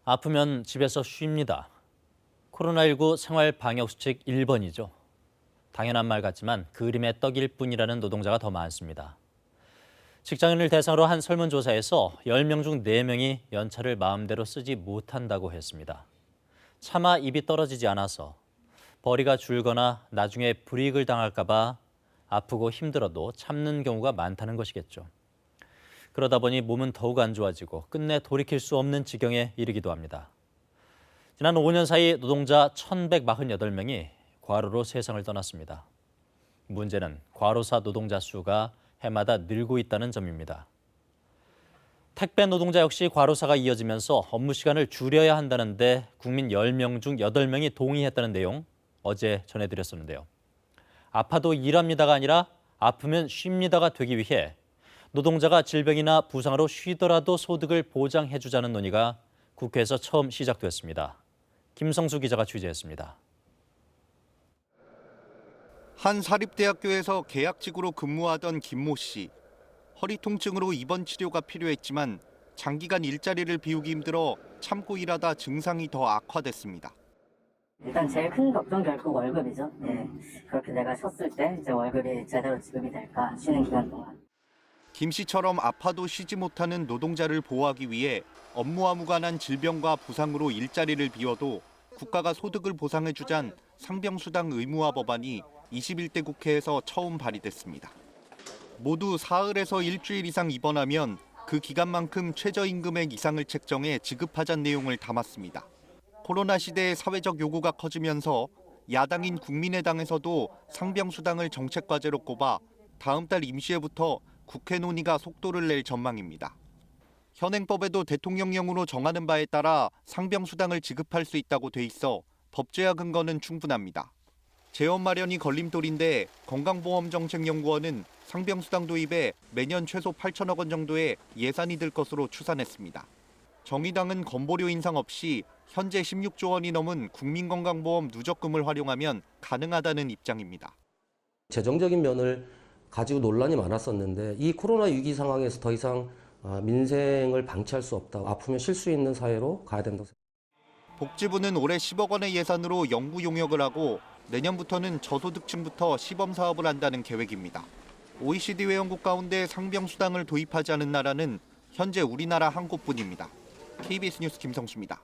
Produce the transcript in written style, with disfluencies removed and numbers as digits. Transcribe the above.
아프면 집에서 쉽니다. 코로나19 생활방역수칙 1번이죠. 당연한 말 같지만 그림의 떡일 뿐이라는 노동자가 더 많습니다. 직장인을 대상으로 한 설문조사에서 10명 중 4명이 연차를 마음대로 쓰지 못한다고 했습니다. 차마 입이 떨어지지 않아서 벌이가 줄거나 나중에 불이익을 당할까 봐 아프고 힘들어도 참는 경우가 많다는 것이겠죠. 그러다 보니 몸은 더욱 안 좋아지고 끝내 돌이킬 수 없는 지경에 이르기도 합니다. 지난 5년 사이 노동자 1,148명이 과로로 세상을 떠났습니다. 문제는 과로사 노동자 수가 해마다 늘고 있다는 점입니다. 택배 노동자 역시 과로사가 이어지면서 업무 시간을 줄여야 한다는데 국민 10명 중 8명이 동의했다는 내용 어제 전해드렸었는데요. 아파도 일합니다가 아니라 아프면 쉽니다가 되기 위해 노동자가 질병이나 부상으로 쉬더라도 소득을 보장해주자는 논의가 국회에서 처음 시작됐습니다. 김성수 기자가 취재했습니다. 한 사립대학교에서 계약직으로 근무하던 김모 씨. 허리 통증으로 입원 치료가 필요했지만 장기간 일자리를 비우기 힘들어 참고 일하다 증상이 더 악화됐습니다. 일단 제일 큰 걱정 결국 월급이죠. 그렇게 내가 쉬었을 때 이제 월급이 제대로 지급이 될까 쉬는 기간 동안. 김 씨처럼 아파도 쉬지 못하는 노동자를 보호하기 위해 업무와 무관한 질병과 부상으로 일자리를 비워도 국가가 소득을 보상해주잔 상병수당 의무화 법안이 21대 국회에서 처음 발의됐습니다. 모두 사흘에서 일주일 이상 입원하면 그 기간만큼 최저임금액 이상을 책정해 지급하자는 내용을 담았습니다. 코로나 시대의 사회적 요구가 커지면서 야당인 국민의당에서도 상병수당을 정책과제로 꼽아 다음 달 임시회부터 국회 논의가 속도를 낼 전망입니다. 현행법에도 대통령령으로 정하는 바에 따라 상병수당을 지급할 수 있다고 돼 있어 법제화 근거는 충분합니다. 재원 마련이 걸림돌인데 건강보험정책연구원은 상병수당 도입에 매년 최소 8천억 원 정도의 예산이 들 것으로 추산했습니다. 정의당은 건보료 인상 없이 현재 16조 원이 넘은 국민건강보험 누적금을 활용하면 가능하다는 입장입니다. 재정적인 면을 가지고 논란이 많았었는데 이 코로나 위기 상황에서 더 이상 민생을 방치할 수 없다. 아프면 쉴 수 있는 사회로 가야 된다고 생각합니다. 복지부는 올해 10억 원의 예산으로 연구 용역을 하고 내년부터는 저소득층부터 시범 사업을 한다는 계획입니다. OECD 회원국 가운데 상병수당을 도입하지 않은 나라는 현재 우리나라 한 곳뿐입니다. KBS 뉴스 김성수입니다.